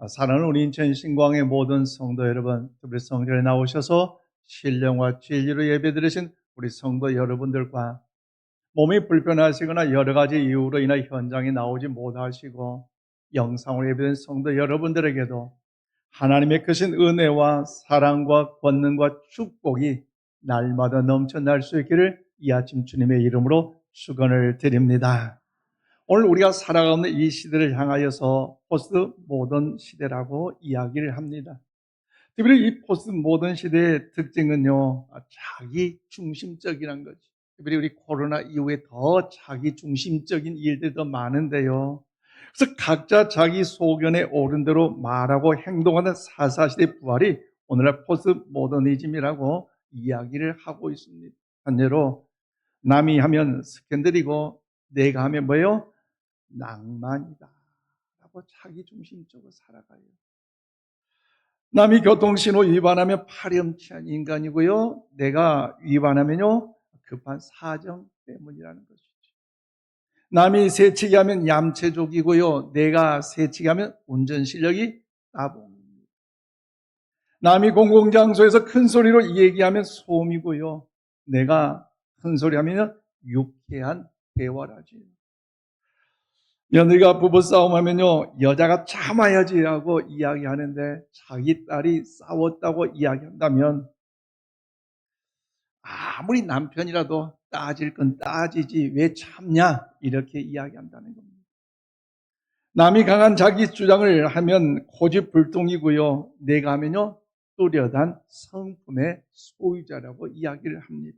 사랑하는 우리 인천 신광의 모든 성도 여러분, 특별히 성전에 나오셔서 신령과 진리로 예배드리신 우리 성도 여러분들과 몸이 불편하시거나 여러 가지 이유로 인해 현장에 나오지 못하시고 영상으로 예배드린 성도 여러분들에게도 하나님의 크신 은혜와 사랑과 권능과 축복이 날마다 넘쳐날 수 있기를 이 아침 주님의 이름으로 축원을 드립니다. 오늘 우리가 살아가는 이 시대를 향하여서 포스트 모던 시대라고 이야기를 합니다. 특별히 이 포스트 모던 시대의 특징은요, 자기 중심적이란 거죠. 특별히 우리 코로나 이후에 더 자기 중심적인 일들이 더 많은데요. 그래서 각자 자기 소견에 오른 대로 말하고 행동하는 사사시대 부활이 오늘날 포스트 모더니즘이라고 이야기를 하고 있습니다. 한 예로 남이 하면 스캔들이고 내가 하면 뭐예요? 낭만이다 라고 자기 중심적으로 살아가요. 남이 교통신호 위반하면 파렴치한 인간이고요, 내가 위반하면요 급한 사정 때문이라는 것이죠. 남이 새치기 하면 얌체족이고요, 내가 새치기 하면 운전 실력이 따봉입니다. 남이 공공장소에서 큰 소리로 얘기하면 소음이고요, 내가 큰 소리 하면 유쾌한 대화라지요. 며느리가 부부싸움하면요, 여자가 참아야지 하고 이야기하는데 자기 딸이 싸웠다고 이야기한다면 아무리 남편이라도 따질 건 따지지 왜 참냐 이렇게 이야기한다는 겁니다. 남이 강한 자기 주장을 하면 고집불통이고요, 내가 하면요 뚜렷한 성품의 소유자라고 이야기를 합니다.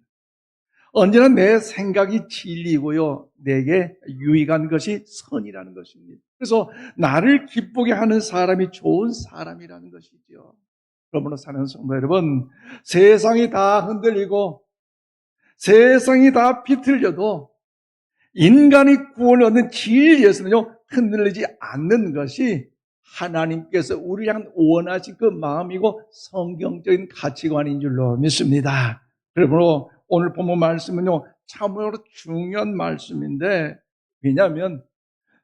언제나 내 생각이 진리고요, 내게 유익한 것이 선이라는 것입니다. 그래서 나를 기쁘게 하는 사람이 좋은 사람이라는 것이죠. 그러므로 사는 성도 여러분, 세상이 다 흔들리고 세상이 다 비틀려도 인간이 구원을 얻는 진리에서는요 흔들리지 않는 것이 하나님께서 우리를 향한 원하신 그 마음이고 성경적인 가치관인 줄로 믿습니다. 그러므로 오늘 본문 말씀은요 참으로 중요한 말씀인데, 왜냐하면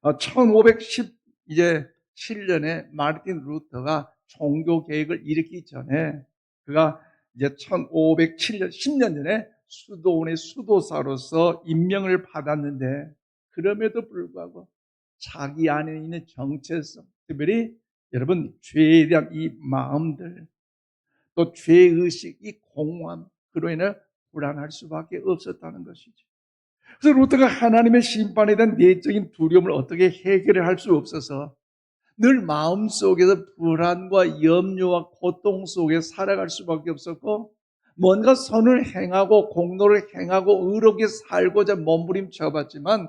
1517년에 마르틴 루터가 종교 개혁을 일으키기 전에 그가 이제 1507년 10년 전에 수도원의 수도사로서 임명을 받았는데, 그럼에도 불구하고 자기 안에 있는 정체성, 특별히 여러분 죄에 대한 이 마음들, 또 죄의식, 이 공허함, 그로 인해 불안할 수밖에 없었다는 것이죠. 그래서 루터가 하나님의 심판에 대한 내적인 두려움을 어떻게 해결을 할 수 없어서 늘 마음속에서 불안과 염려와 고통 속에 살아갈 수밖에 없었고, 뭔가 선을 행하고 공로를 행하고 의롭게 살고자 몸부림쳐 봤지만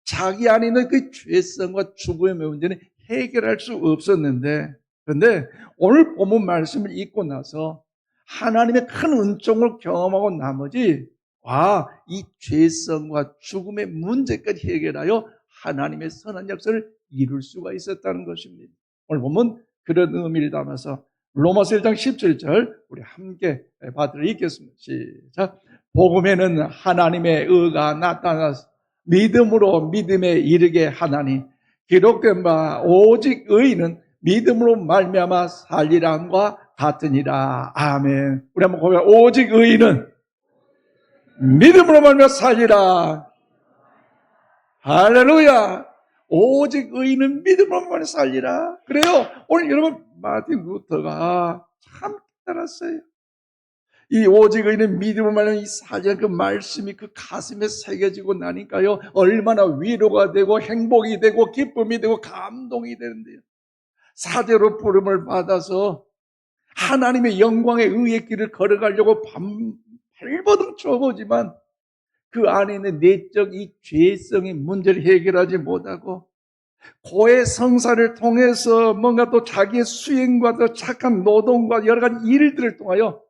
자기 안에 있는 그 죄성과 죽음의 문제는 해결할 수 없었는데, 그런데 오늘 본문 말씀을 읽고 나서 하나님의 큰 은총을 경험하고 나머지 이 죄성과 죽음의 문제까지 해결하여 하나님의 선한 역사를 이룰 수가 있었다는 것입니다. 오늘 보면 그런 의미를 담아서 로마서 1장 17절 우리 함께 받들어 읽겠습니다. 시작. 복음에는 하나님의 의가 나타나서 믿음으로 믿음에 이르게 하나니 기록된 바 오직 의인은 믿음으로 말미암아 살리라 함과 같으니라. 아멘. 우리 한번 고백해. 오직 의인은 믿음으로 말미암아 살리라. 할렐루야. 오직 의인은 믿음으로 말미암아 살리라. 그래요. 오늘 여러분 마틴 루터가 참 깨달았어요. 이 오직 의인은 믿음으로 말미암아 이 살리라, 그 말씀이 그 가슴에 새겨지고 나니까요 얼마나 위로가 되고 행복이 되고 기쁨이 되고 감동이 되는데요. 사제로 부름을 받아서 하나님의 영광의 의의 길을 걸어가려고 발버둥 쳐보지만 그 안에 있는 내적 이 죄성의 문제를 해결하지 못하고 고해 성사를 통해서 뭔가 또 자기의 수행과 또 착한 노동과 여러 가지 일들을 통하여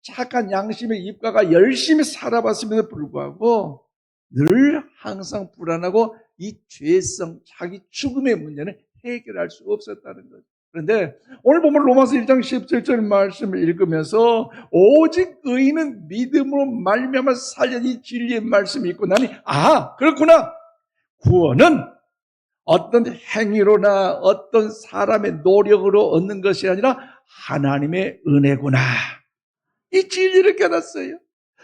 착한 양심의 입가가 열심히 살아봤음에도 불구하고 늘 항상 불안하고 이 죄성, 자기 죽음의 문제는 해결할 수 없었다는 거죠. 그런데 오늘 보면 로마서 1장 17절 말씀을 읽으면서 오직 의인은 믿음으로 말미암아 살려니 진리의 말씀이 있고 나니 그렇구나. 구원은 어떤 행위로나 어떤 사람의 노력으로 얻는 것이 아니라 하나님의 은혜구나. 이 진리를 깨닫어요.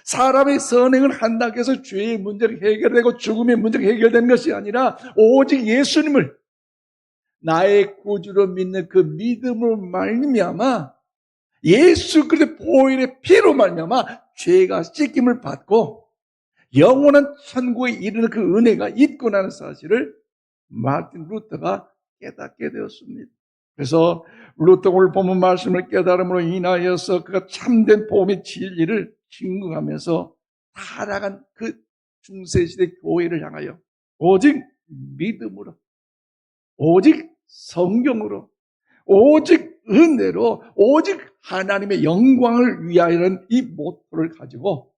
사람의 선행을 한다고 해서 죄의 문제가 해결되고 죽음의 문제가 해결되는 것이 아니라 오직 예수님을 나의 구주로 믿는 그 믿음으로 말미암아 예수 그리스도의 보혈의 피로 말미암아 죄가 씻김을 받고 영원한 천국에 이르는 그 은혜가 있구나는 사실을 마틴 루터가 깨닫게 되었습니다. 그래서 루터가 오늘 본문 말씀을 깨달음으로 인하여서 그가 참된 복음의 진리를 증거하면서 타락한 그 중세시대 교회를 향하여 오직 믿음으로, 오직 성경으로, 오직 은혜로, 오직 하나님의 영광을 위하여는 이 모토를 가지고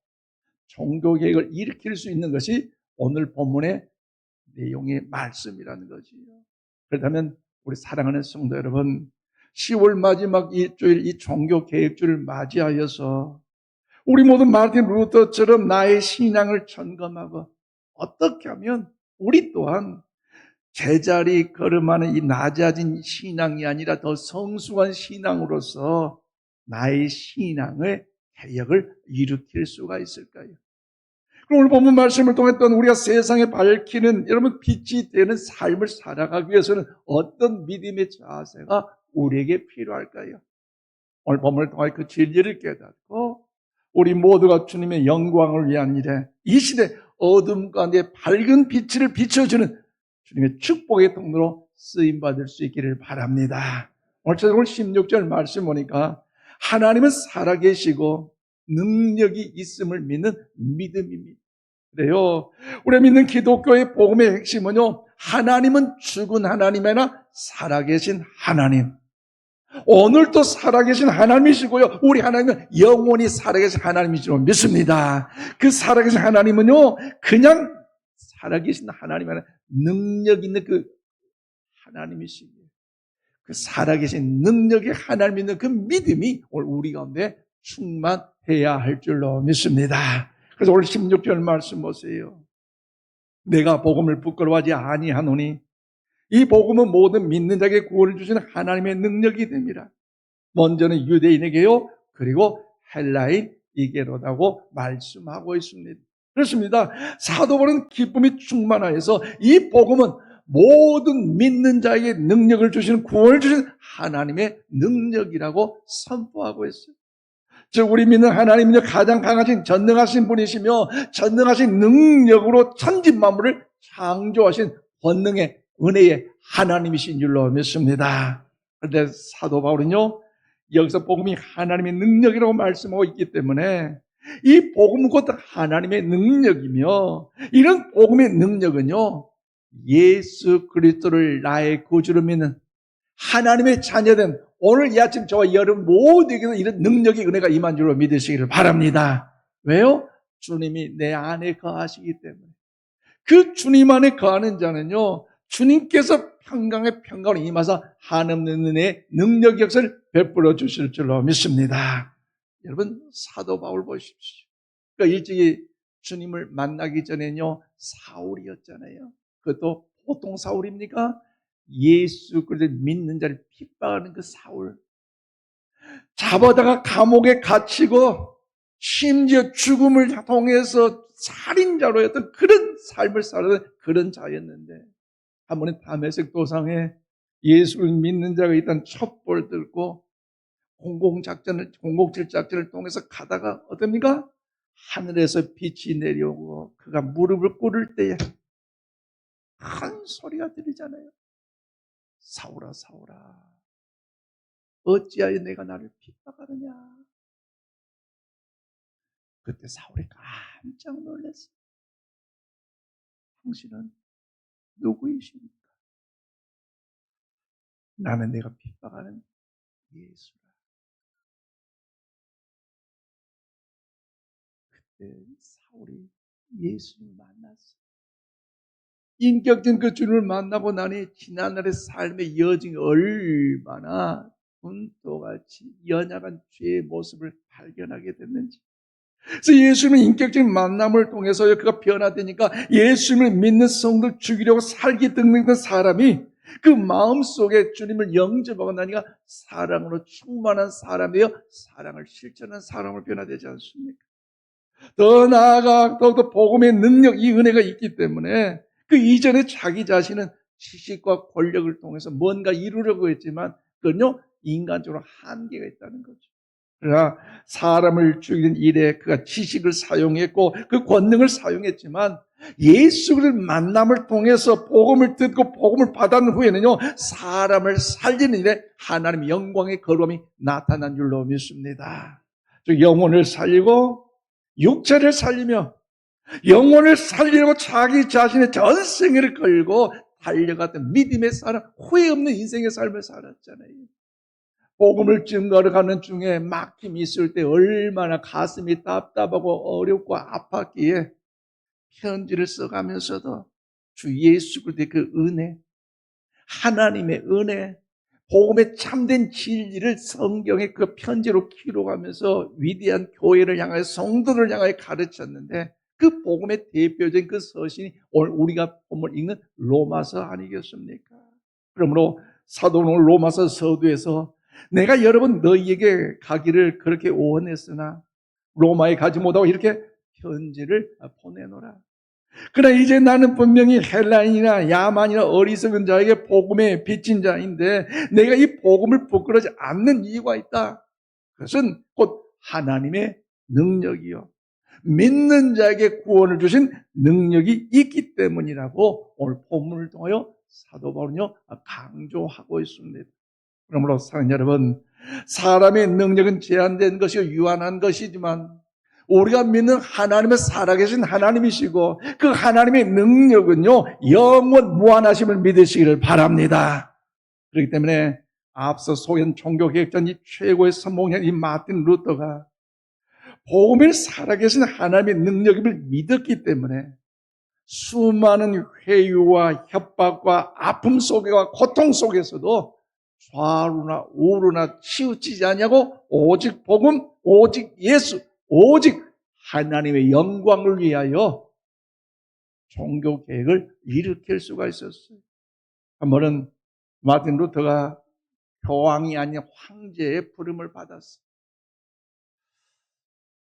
종교개혁을 일으킬 수 있는 것이 오늘 본문의 내용의 말씀이라는 거지요. 그렇다면 우리 사랑하는 성도 여러분, 10월 마지막 일주일 이 종교개혁주를 맞이하여서 우리 모두 마틴 루터처럼 나의 신앙을 점검하고 어떻게 하면 우리 또한 제자리 걸음하는 이 낮아진 신앙이 아니라 더 성숙한 신앙으로서 나의 신앙의 개혁을 일으킬 수가 있을까요? 오늘 본문 말씀을 통했던 우리가 세상에 밝히는 여러분 빛이 되는 삶을 살아가기 위해서는 어떤 믿음의 자세가 우리에게 필요할까요? 오늘 본문을 통해 그 진리를 깨닫고 우리 모두가 주님의 영광을 위한 일에 이 시대 어둠 가운데 밝은 빛을 비춰주는 주님의 축복의 통로로 쓰임받을 수 있기를 바랍니다. 오늘 16절 말씀 보니까 하나님은 살아계시고 능력이 있음을 믿는 믿음입니다. 그래요. 우리 믿는 기독교의 복음의 핵심은요, 하나님은 죽은 하나님이 아니라 살아계신 하나님. 오늘도 살아계신 하나님이시고요, 우리 하나님은 영원히 살아계신 하나님이시로 믿습니다. 그 살아계신 하나님은요, 그냥 살아계신 하나님이 아니라 능력 있는 그 하나님이시고요. 그 살아계신 능력의 하나님 있는 그 믿음이 오늘 우리 가운데 충만해야 할 줄로 믿습니다. 그래서 오늘 16절 말씀 보세요. 내가 복음을 부끄러워하지 아니하노니 이 복음은 모든 믿는 자에게 구원을 주시는 하나님의 능력이 됩니다. 먼저는 유대인에게요, 그리고 헬라인에게로라고 말씀하고 있습니다. 그렇습니다. 사도 바울은 기쁨이 충만하여서 이 복음은 모든 믿는 자에게 능력을 주시는 구원을 주시는 하나님의 능력이라고 선포하고 있어요. 즉 우리 믿는 하나님은요 가장 강하신 전능하신 분이시며 전능하신 능력으로 천지 만물을 창조하신 권능의 은혜의 하나님이신 줄로 믿습니다. 그런데 사도 바울은요 여기서 복음이 하나님의 능력이라고 말씀하고 있기 때문에 이 복음은 곧 하나님의 능력이며 이런 복음의 능력은요 예수 그리스도를 나의 구주로 믿는 하나님의 자녀된 오늘 이 아침 저와 여러분 모두에게도 이런 능력의 은혜가 임한 줄로 믿으시기를 바랍니다. 왜요? 주님이 내 안에 거하시기 때문에. 그 주님 안에 거하는 자는요 주님께서 평강의 평강을 임하사 한없는 은혜의 능력 역사를 베풀어 주실 줄로 믿습니다. 여러분 사도 바울 보십시오. 그러니까 일찍이 주님을 만나기 전에는요 사울이었잖아요. 그것도 보통 사울입니까? 예수 그리스도를 믿는 자를 핍박하는 그 사울, 잡아다가 감옥에 갇히고 심지어 죽음을 통해서 살인자로였던 그런 삶을 살아던 그런 자였는데 한 번에 다메섹 도상에 예수를 믿는 자가 있다는 첩보를 듣고 007 작전을 통해서 가다가 어떻습니까? 하늘에서 빛이 내려오고 그가 무릎을 꿇을 때에 큰 소리가 들리잖아요. 사울아 사울아 어찌하여 내가 나를 핍박하느냐. 그때 사울이 깜짝 놀랐어요. 당신은 누구이십니까? 나는 내가 핍박하는 예수라. 그때 사울이 예수를 만났어요. 인격적인 그 주님을 만나고 나니 지난날의 삶의 여정이 얼마나 분도같이 연약한 죄의 모습을 발견하게 됐는지 그래서 예수님의 인격적인 만남을 통해서 그가 변화되니까 예수님을 믿는 성도를 죽이려고 살기 등등던 사람이 그 마음속에 주님을 영접하고 나니까 사랑으로 충만한 사람이여 사랑을 실천하는 사람으로 변화되지 않습니까? 더 나아가 더욱더 복음의 능력, 이 은혜가 있기 때문에 그 이전에 자기 자신은 지식과 권력을 통해서 뭔가 이루려고 했지만 그건요 인간적으로 한계가 있다는 거죠. 그러나 사람을 죽이는 일에 그가 지식을 사용했고 그 권능을 사용했지만 예수 그리스도의 만남을 통해서 복음을 듣고 복음을 받은 후에는요 사람을 살리는 일에 하나님의 영광의 거룩함이 나타난 줄로 믿습니다. 즉 영혼을 살리고 육체를 살리며 영혼을 살리려고 자기 자신의 전생을 걸고 달려갔던 믿음의 사람, 후회 없는 인생의 삶을 살았잖아요. 복음을 증거하러 가는 중에 막힘이 있을 때 얼마나 가슴이 답답하고 어렵고 아팠기에 편지를 써가면서도 주 예수 그리스도의 그 은혜, 하나님의 은혜, 복음의 참된 진리를 성경의 그 편지로 기록하면서 위대한 교회를 향하여 성도를 향하여 가르쳤는데 그 복음의 대표적인 그 서신이 오늘 우리가 본문 읽는 로마서 아니겠습니까? 그러므로 사도 바울은 로마서 서두에서 내가 여러분 너희에게 가기를 그렇게 오원했으나 로마에 가지 못하고 이렇게 편지를 보내노라. 그러나 이제 나는 분명히 헬라인이나 야만이나 어리석은 자에게 복음에 비친 자인데 내가 이 복음을 부끄러지 않는 이유가 있다. 그것은 곧 하나님의 능력이요 믿는 자에게 구원을 주신 능력이 있기 때문이라고 오늘 본문을 통하여 사도 바울은요 강조하고 있습니다. 그러므로 사랑하는 여러분, 사람의 능력은 제한된 것이요 유한한 것이지만 우리가 믿는 하나님은 살아계신 하나님이시고 그 하나님의 능력은요 영원 무한하심을 믿으시기를 바랍니다. 그렇기 때문에 앞서 소연 종교개혁자 이 최고의 선봉자 이 마틴 루터가 복음을 살아계신 하나님의 능력임을 믿었기 때문에 수많은 회유와 협박과 아픔 속에와 고통 속에서도 좌우나 우루나 치우치지 않냐고 오직 복음, 오직 예수, 오직 하나님의 영광을 위하여 종교 계획을 일으킬 수가 있었어요. 한 번은 마틴 루터가 교황이 아닌 황제의 부름을 받았어요.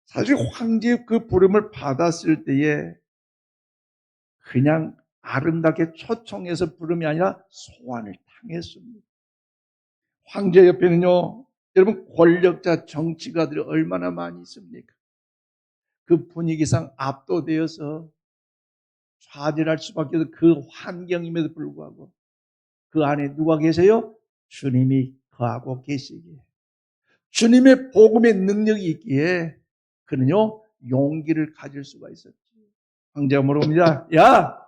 사실 황제의 그 부름을 받았을 때에 그냥 아름답게 초청해서 부름이 아니라 소환을 당했습니다. 황제 옆에는요, 여러분 권력자 정치가들이 얼마나 많이 있습니까? 그 분위기상 압도되어서 좌절할 수밖에 없는 그 환경임에도 불구하고 그 안에 누가 계세요? 주님이 거하고 계시기에 주님의 복음의 능력이 있기에 그는요 용기를 가질 수가 있었죠. 황제가 물어봅니다. 야,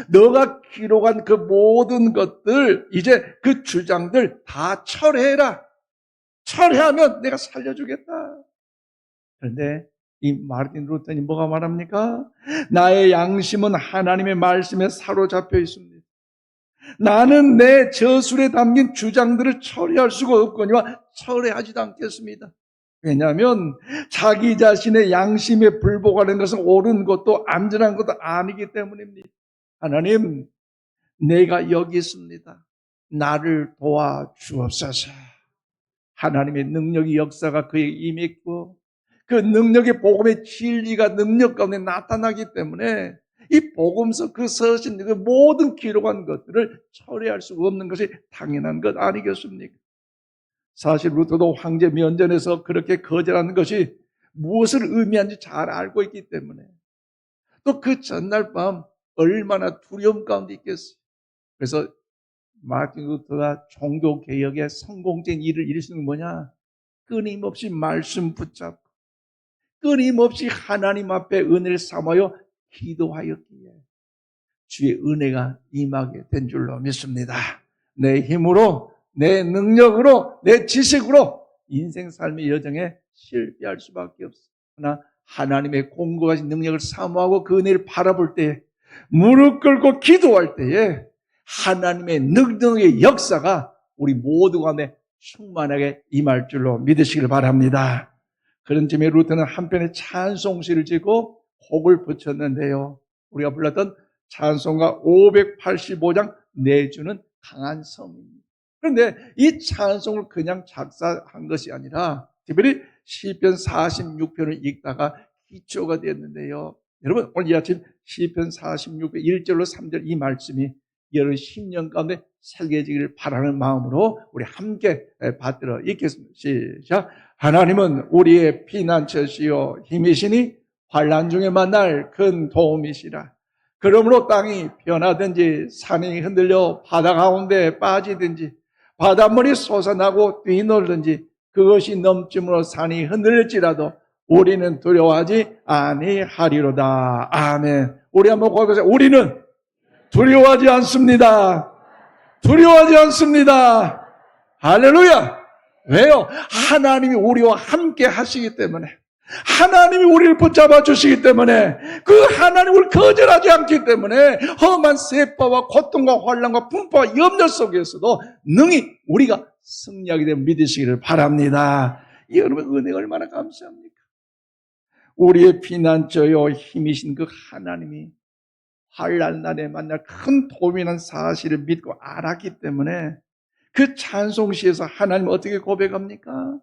너가 기록한 그 모든 것들 이제 그 주장들 다 철회해라. 철회하면 내가 살려주겠다. 그런데 이 마르틴 루터니 뭐가 말합니까? 나의 양심은 하나님의 말씀에 사로잡혀 있습니다. 나는 내 저술에 담긴 주장들을 철회할 수가 없거니와 철회하지도 않겠습니다. 왜냐하면 자기 자신의 양심에 불복하는 것은 옳은 것도 안전한 것도 아니기 때문입니다. 하나님, 내가 여기 있습니다. 나를 도와주옵소서. 하나님의 능력이 역사가 그에게 임했고 그 능력의 복음의 진리가 능력 가운데 나타나기 때문에 이 복음서 그 서신 그 모든 기록한 것들을 처리할 수 없는 것이 당연한 것 아니겠습니까? 사실 루터도 황제 면전에서 그렇게 거절하는 것이 무엇을 의미하는지 잘 알고 있기 때문에 또 그 전날 밤 얼마나 두려움 가운데 있겠어요. 그래서 마틴 루터가 종교개혁의 성공적인 일을 이룰 수 있는 건 뭐냐? 끊임없이 말씀 붙잡고 끊임없이 하나님 앞에 은혜를 삼아요 기도하였기에 주의 은혜가 임하게 된 줄로 믿습니다. 내 힘으로, 내 능력으로, 내 지식으로 인생 삶의 여정에 실패할 수밖에 없어. 그러나 하나님의 공고하신 능력을 사모하고 그 은혜를 바라볼 때 무릎 꿇고 기도할 때에 하나님의 능력의 역사가 우리 모두 가운데 충만하게 임할 줄로 믿으시길 바랍니다. 그런 점에 루터는 한편의 찬송시를 짓고 곡을 붙였는데요. 우리가 불렀던 찬송가 585장 내주는 강한 성입니다. 그런데 이 찬송을 그냥 작사한 것이 아니라 특별히 시편 46편을 읽다가 기초가 되었는데요. 여러분 오늘 이 아침 시편 46편 1절로 3절 이 말씀이 여러분 10년 가운데 새겨지기를 바라는 마음으로 우리 함께 받들어 읽겠습니다. 시작. 하나님은 우리의 피난처시요 힘이시니 환난 중에 만날 큰 도움이시라. 그러므로 땅이 변하든지 산이 흔들려 바다 가운데 빠지든지 바닷물이 솟아나고 뛰놀든지 그것이 넘침으로 산이 흔들릴지라도 우리는 두려워하지 아니하리로다. 아멘. 우리 한번 고백하세요. 우리는 두려워하지 않습니다. 두려워하지 않습니다. 할렐루야. 왜요? 하나님이 우리와 함께 하시기 때문에, 하나님이 우리를 붙잡아 주시기 때문에, 그 하나님을 거절하지 않기 때문에 험한 세파와 고통과 환난과 풍파와 염려 속에서도 능히 우리가 승리하게 됨을 믿으시기를 바랍니다. 여러분 은혜가 얼마나 감사합니까? 우리의 피난처요 힘이신 그 하나님이 환난 날에 만날 큰 도움이라는 사실을 믿고 알았기 때문에 그 찬송시에서 하나님 어떻게 고백합니까?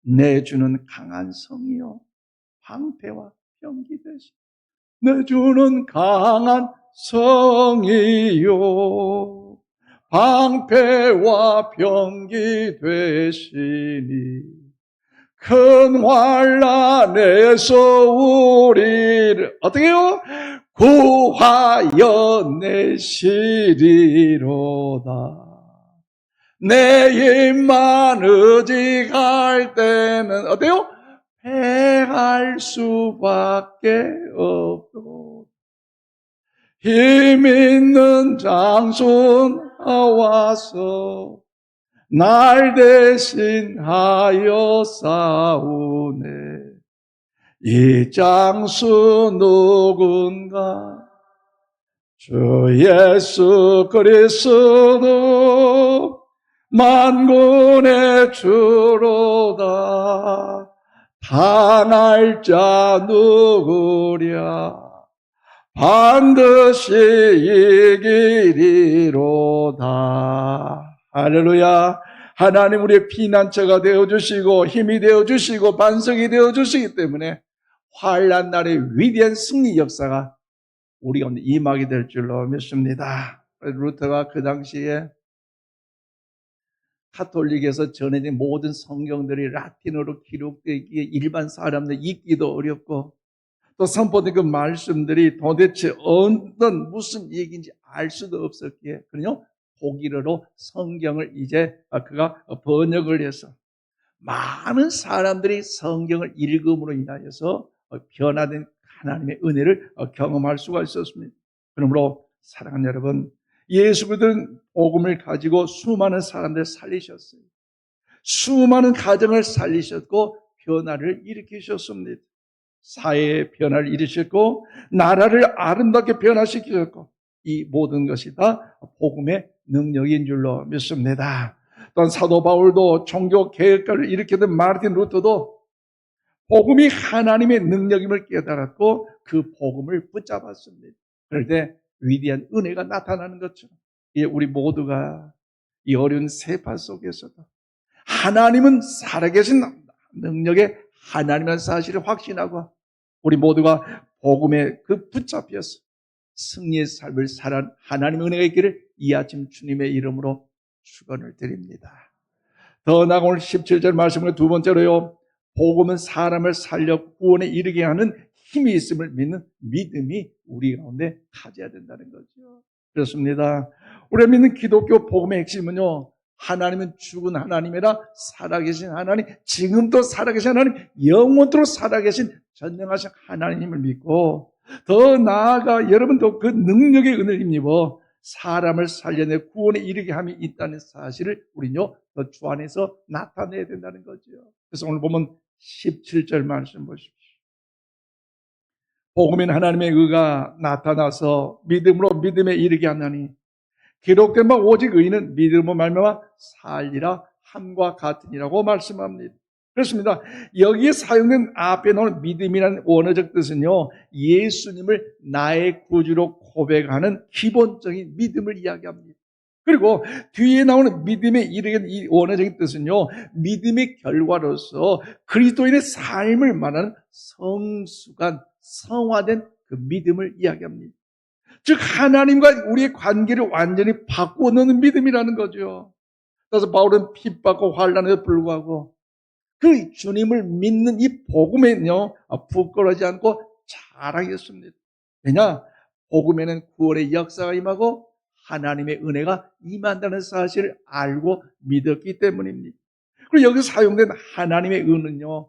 내 주는 강한 성이요 방패와 병기 되시. 내 주는 강한 성이요 방패와 병기 되시니 큰 환난에서 우리를 어떻게 해요? 구하여 내시리로다. 내 입만 의지할 때는 어때요? 패할 수밖에 없고 힘 있는 장수 나와서 날 대신하여 싸우네. 이 장수 누군가? 주 예수 그리스도 만군의 주로다. 당할 자 누구랴? 반드시 이기리로다. 할렐루야. 하나님 우리의 피난처가 되어주시고 힘이 되어주시고 반석이 되어주시기 때문에 환난 날의 위대한 승리 역사가 우리 가운데 임하게 될 줄로 믿습니다. 루터가 그 당시에 카톨릭에서 전해진 모든 성경들이 라틴어로 기록되기에 일반 사람들 읽기도 어렵고 또 선포된 그 말씀들이 도대체 어떤 무슨 얘기인지 알 수도 없었기에 그래요 독일어로 성경을 이제 그가 번역을 해서 많은 사람들이 성경을 읽음으로 인하여서 변화된 하나님의 은혜를 경험할 수가 있었습니다. 그러므로 사랑하는 여러분, 예수 그리스도는 복음을 가지고 수많은 사람들을 살리셨어요. 수많은 가정을 살리셨고 변화를 일으키셨습니다. 사회의 변화를 일으키셨고 나라를 아름답게 변화시키셨고 이 모든 것이 다 복음의 능력인 줄로 믿습니다. 또한 사도 바울도 종교 개혁가를 일으켰던 마르틴 루터도 복음이 하나님의 능력임을 깨달았고 그 복음을 붙잡았습니다. 그럴 때 위대한 은혜가 나타나는 것처럼 우리 모두가 이 어려운 세파 속에서도 하나님은 살아계신 능력의 하나님의 사실을 확신하고 우리 모두가 복음에 그 붙잡혀서 승리의 삶을 살아온 하나님의 은혜가 있기를 이 아침 주님의 이름으로 축원을 드립니다. 더 나아가 오늘 17절 말씀을 두 번째로요. 복음은 사람을 살려 구원에 이르게 하는 힘이 있음을 믿는 믿음이 우리 가운데 가져야 된다는 거죠. 그렇습니다. 우리가 믿는 기독교 복음의 핵심은요. 하나님은 죽은 하나님이라 살아계신 하나님, 지금도 살아계신 하나님, 영원토록 살아계신 전능하신 하나님을 믿고 더 나아가 여러분도 그 능력의 은혜를 힘입어 사람을 살려내 구원에 이르게 함이 있다는 사실을 우리는요 더 주 안에서 나타내야 된다는 거죠. 그래서 오늘 보면 17절 말씀 보십시오. 복음인 하나님의 의가 나타나서 믿음으로 믿음에 이르게 하나니 기록된 바 오직 의인은 믿음으로 말미암아 살리라 함과 같으니라고 말씀합니다. 그렇습니다. 여기에 사용된 앞에 나오는 믿음이라는 원어적 뜻은요, 예수님을 나의 구주로 고백하는 기본적인 믿음을 이야기합니다. 그리고 뒤에 나오는 믿음에 이르는 이 원어적인 뜻은요, 믿음의 결과로서 그리스도인의 삶을 말하는 성숙한, 성화된 그 믿음을 이야기합니다. 즉, 하나님과 우리의 관계를 완전히 바꾸어 놓는 믿음이라는 거죠. 그래서 바울은 핍박과 환난에도 불구하고 그 주님을 믿는 이 복음에는요, 부끄러워하지 않고 자랑했습니다. 왜냐? 복음에는 구원의 역사가 임하고 하나님의 은혜가 임한다는 사실을 알고 믿었기 때문입니다. 그리고 여기서 사용된 하나님의 은은요,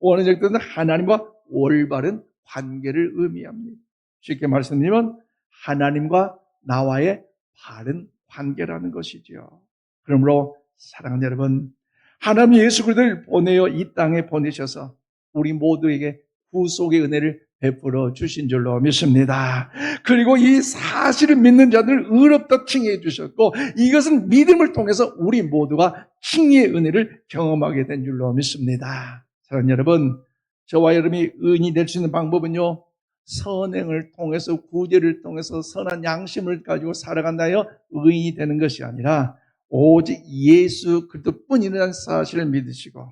원어적 뜻은 하나님과 올바른 관계를 의미합니다. 쉽게 말씀드리면 하나님과 나와의 바른 관계라는 것이죠. 그러므로 사랑하는 여러분, 하나님 예수 그리스도를 보내어 이 땅에 보내셔서 우리 모두에게 구속의 은혜를 베풀어 주신 줄로 믿습니다. 그리고 이 사실을 믿는 자들을 의롭다 칭해 주셨고, 이것은 믿음을 통해서 우리 모두가 칭의의 은혜를 경험하게 된 줄로 믿습니다. 사랑하는 여러분, 저와 여러분이 의인이 될 수 있는 방법은요, 선행을 통해서, 구제를 통해서 선한 양심을 가지고 살아간다여 의인이 되는 것이 아니라 오직 예수 그리스도뿐이라는 사실을 믿으시고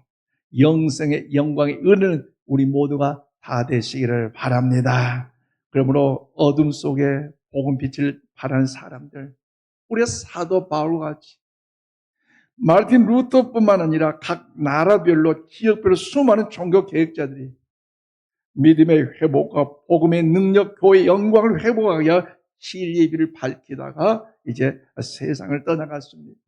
영생의 영광의 은혜는 우리 모두가 다 되시기를 바랍니다. 그러므로 어둠 속에 복음빛을 바라는 사람들, 우리가 사도 바울과 같이 마르틴 루터뿐만 아니라 각 나라별로 지역별로 수많은 종교 개혁자들이 믿음의 회복과 복음의 능력, 교회의 영광을 회복하기 위해 진리의 길을 밝히다가 이제 세상을 떠나갔습니다.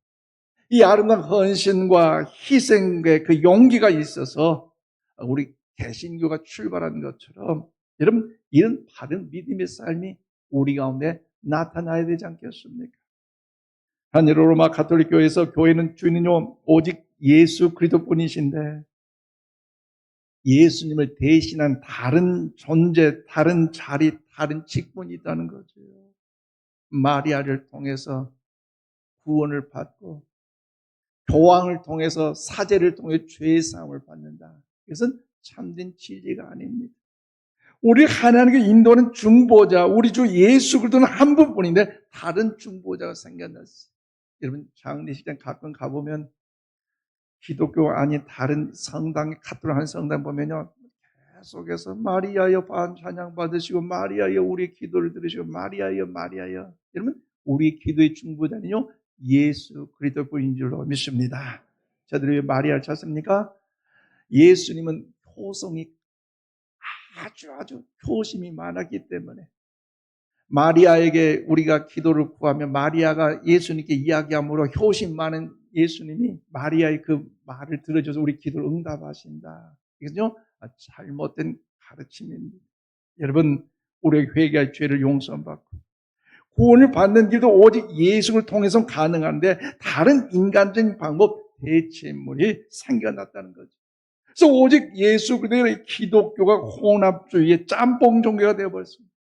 이 아름다운 헌신과 희생의 그 용기가 있어서 우리 개신교가 출발한 것처럼 여러분, 이런 바른 믿음의 삶이 우리 가운데 나타나야 되지 않겠습니까? 한 로마 가톨릭 교회에서 교회는 주인은요 오직 예수 그리스도뿐이신데 예수님을 대신한 다른 존재, 다른 자리, 다른 직분이 있다는 거죠. 마리아를 통해서 구원을 받고 교황을 통해서 사제를 통해 죄의 사함을 받는다. 이것은 참된 진리가 아닙니다. 우리 하나님께 인도하는 중보자, 우리 주 예수 그리스도는 한 분뿐인데 다른 중보자가 생겨났어요. 여러분 장례식장 가끔 가보면 기독교 아닌 다른 성당, 카톨릭 성당 보면요 계속해서 마리아여 찬양 받으시고 마리아여 우리 기도를 들으시고 마리아여 마리아여. 여러분 우리 기도의 중보자는요 예수 그리스도뿐인 줄로 믿습니다. 저들이 왜 마리아를 찾습니까? 예수님은 효성이 아주 효심이 많았기 때문에 마리아에게 우리가 기도를 구하면 마리아가 예수님께 이야기함으로 효심 많은 예수님이 마리아의 그 말을 들어줘서 우리 기도를 응답하신다. 이것은요 잘못된 가르침입니다. 여러분 우리가 회개할 죄를 용서받고 구원을 받는 길도 오직 예수를 통해서 가능한데 다른 인간적인 방법 대체물이 생겨났다는 거죠. 그래서 오직 예수 그리스도의 기독교가 혼합주의의 짬뽕 종교가 되어버렸습니다.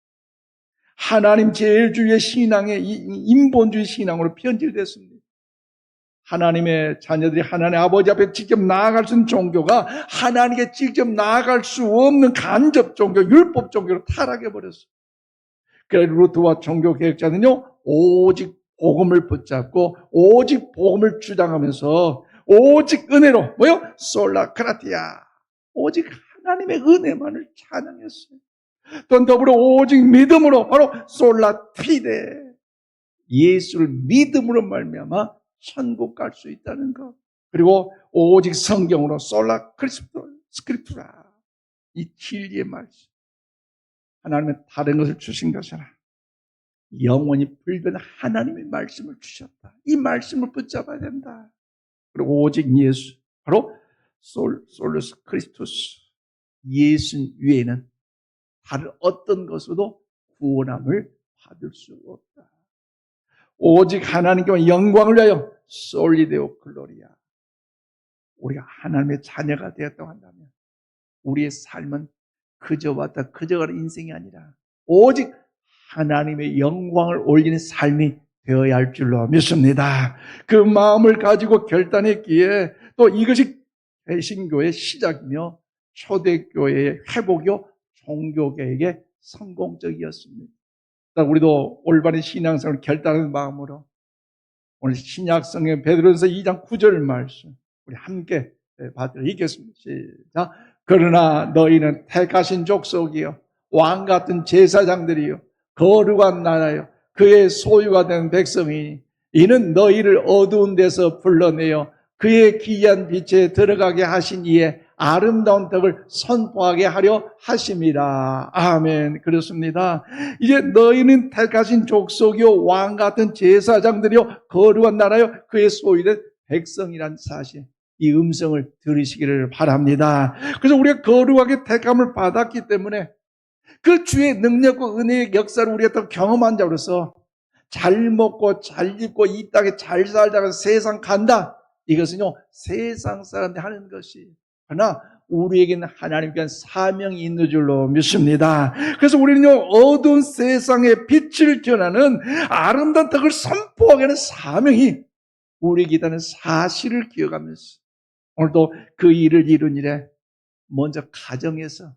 하나님 제일주의의 신앙의 인본주의 신앙으로 변질됐습니다. 하나님의 자녀들이 하나님 아버지 앞에 직접 나아갈 수 있는 종교가 하나님께 직접 나아갈 수 없는 간접 종교, 율법 종교로 타락해버렸어요. 그래서 루터와 종교 개혁자는요 오직 복음을 붙잡고 오직 복음을 주장하면서 오직 은혜로 뭐요? 솔라 크라티아 오직 하나님의 은혜만을 찬양했어요. 또 더불어 오직 믿음으로 바로 솔라 피데 예수를 믿음으로 말미암아 천국 갈 수 있다는 것. 그리고 오직 성경으로 솔라 스크립투라 이 진리의 말씀. 하나님은 다른 것을 주신 것이 아니라 영원히 불변한 하나님의 말씀을 주셨다. 이 말씀을 붙잡아야 된다. 그리고 오직 예수, 바로 솔루스 크리스토스, 예수 외에는 다른 어떤 것으로도 구원함을 받을 수 없다. 오직 하나님께 영광을 위하여 솔리데오 글로리아. 우리가 하나님의 자녀가 되었다고 한다면 우리의 삶은 그저 왔다 그저 가는 인생이 아니라 오직 하나님의 영광을 올리는 삶이 되어야 할 줄로 믿습니다. 그 마음을 가지고 결단했기에 또 이것이 개신교의 시작이며 초대교회의 회복이요 종교개혁의 성공적이었습니다. 우리도 올바른 신앙생활을 결단하는 마음으로 오늘 신약성경 베드로전서 2장 9절 말씀 우리 함께 받들어 읽겠습니다. 시작. 그러나 너희는 택하신 족속이요 왕같은 제사장들이요 거룩한 나라요 그의 소유가 된 백성이니 이는 너희를 어두운 데서 불러내어 그의 기이한 빛에 들어가게 하신 이에 아름다운 덕을 선포하게 하려 하심이라. 아멘. 그렇습니다. 이제 너희는 택하신 족속이요 왕 같은 제사장들이요 거룩한 나라요 그의 소유된 백성이란 사실, 이 음성을 들으시기를 바랍니다. 그래서 우리가 거룩하게 택함을 받았기 때문에 그 주의 능력과 은혜의 역사를 우리가 또 경험한 자로서 잘 먹고 잘 입고 이 땅에 잘 살다가 세상 간다. 이것은요 세상 사람들이 하는 것이, 그러나 우리에게는 하나님께 한 사명이 있는 줄로 믿습니다. 그래서 우리는요 어두운 세상에 빛을 전하는 아름다운 덕을 선포하게 하는 사명이 우리에게 있다는 사실을 기억하면서 오늘도 그 일을 이룬 일에 먼저 가정에서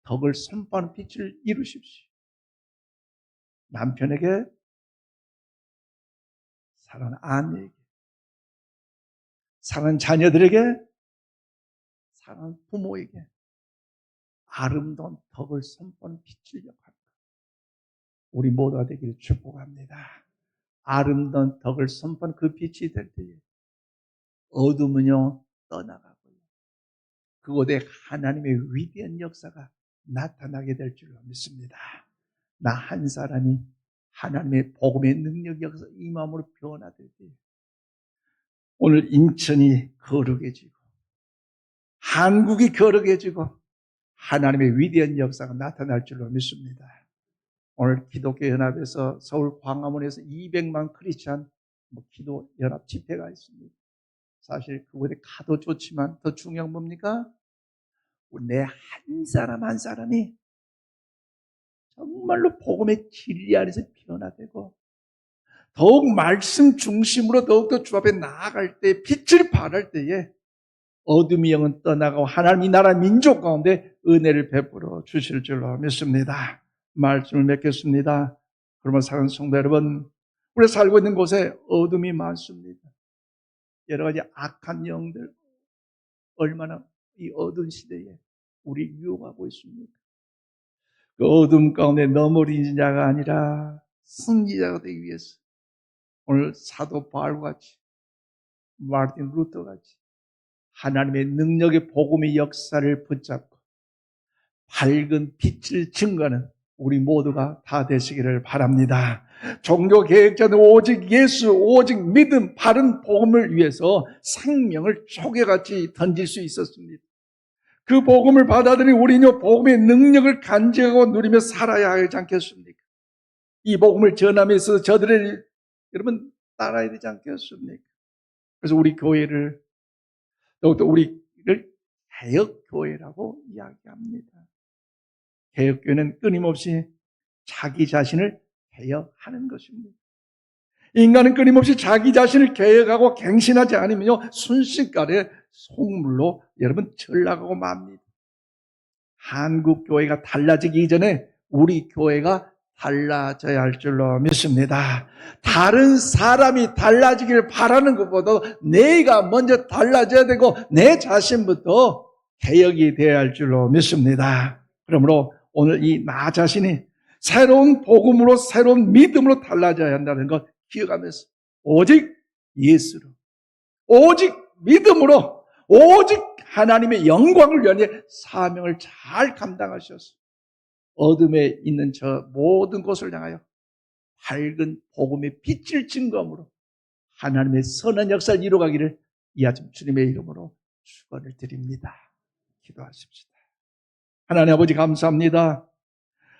덕을 선포하는 빛을 이루십시오. 남편에게, 사랑하는 아내에게, 사랑하는 자녀들에게, 사랑하는 부모에게 아름다운 덕을 선포하는 빛을 역합니다. 우리 모두가 되기를 축복합니다. 아름다운 덕을 선포하는 그 빛이 될 때에 어둠은요 떠나가고요 그곳에 하나님의 위대한 역사가 나타나게 될 줄로 믿습니다. 나 한 사람이 하나님의 복음의 능력이 여기서 이 마음으로 변화될 때 오늘 인천이 거룩해지고 한국이 거룩해지고 하나님의 위대한 역사가 나타날 줄로 믿습니다. 오늘 기독교 연합에서 서울 광화문에서 200만 크리스찬 기도 연합 집회가 있습니다. 사실 그곳에 가도 좋지만 더 중요한 뭡니까? 내 한 사람 한 사람이 정말로 복음의 진리 안에서 변화되고 더욱 말씀 중심으로 더욱더 주 앞에 나아갈 때 빛을 발할 때에 어둠의 영은 떠나가고 하나님 이 나라 민족 가운데 은혜를 베풀어 주실 줄로 믿습니다. 말씀을 맺겠습니다. 그러면 사랑하는 성도 여러분, 우리가 살고 있는 곳에 어둠이 많습니다. 여러 가지 악한 영들 얼마나 이 어두운 시대에 우리 유혹하고 있습니까? 그 어둠 가운데 넘어진 자가 아니라 승리자가 되기 위해서 오늘 사도 바울과 같이 마르틴 루터 같이 하나님의 능력의 복음의 역사를 붙잡고 밝은 빛을 증거하는 우리 모두가 다 되시기를 바랍니다. 종교 개혁자는 오직 예수, 오직 믿음, 바른 복음을 위해서 생명을 초계같이 던질 수 있었습니다. 그 복음을 받아들인 우리는 복음의 능력을 간직하고 누리며 살아야 하지 않겠습니까? 이 복음을 전하면서 저들의 여러분 따라야 되지 않겠습니까? 그래서 우리 교회를 더욱더 우리를 개혁교회라고 이야기합니다. 개혁교회는 끊임없이 자기 자신을 개혁하는 것입니다. 인간은 끊임없이 자기 자신을 개혁하고 갱신하지 않으면요 순식간에 속물로 여러분 전락하고 맙니다. 한국 교회가 달라지기 이전에 우리 교회가 달라져야 할 줄로 믿습니다. 다른 사람이 달라지기를 바라는 것보다 내가 먼저 달라져야 되고 내 자신부터 개혁이 되어야 할 줄로 믿습니다. 그러므로 오늘 이 나 자신이 새로운 복음으로 새로운 믿음으로 달라져야 한다는 것 기억하면서 오직 예수로, 오직 믿음으로, 오직 하나님의 영광을 위해 사명을 잘 감당하셔서 어둠에 있는 저 모든 곳을 향하여 밝은 복음의 빛을 증거함으로 하나님의 선한 역사를 이루어가기를 이 아침 주님의 이름으로 축원을 드립니다. 기도하십시다. 하나님 아버지 감사합니다.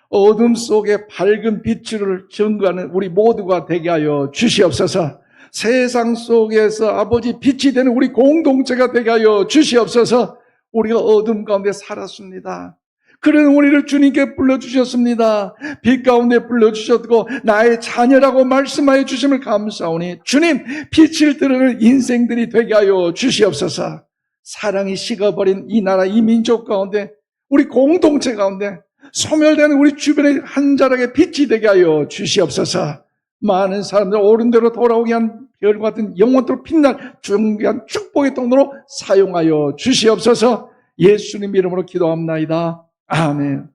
어둠 속에 밝은 빛을 증거하는 우리 모두가 되게 하여 주시옵소서. 세상 속에서 아버지 빛이 되는 우리 공동체가 되게 하여 주시옵소서. 우리가 어둠 가운데 살았습니다. 그런 우리를 주님께 불러주셨습니다. 빛 가운데 불러주셨고 나의 자녀라고 말씀하여 주심을 감사오니 주님 빛을 들으는 인생들이 되게 하여 주시옵소서. 사랑이 식어버린 이 나라, 이 민족 가운데, 우리 공동체 가운데 소멸되는 우리 주변의 한 자락의 빛이 되게 하여 주시옵소서. 많은 사람들 옳은 대로 돌아오게 한 별과 같은 영원토록 빛날 중귀한 축복의 통로로 사용하여 주시옵소서. 예수님 이름으로 기도합나이다. 아멘.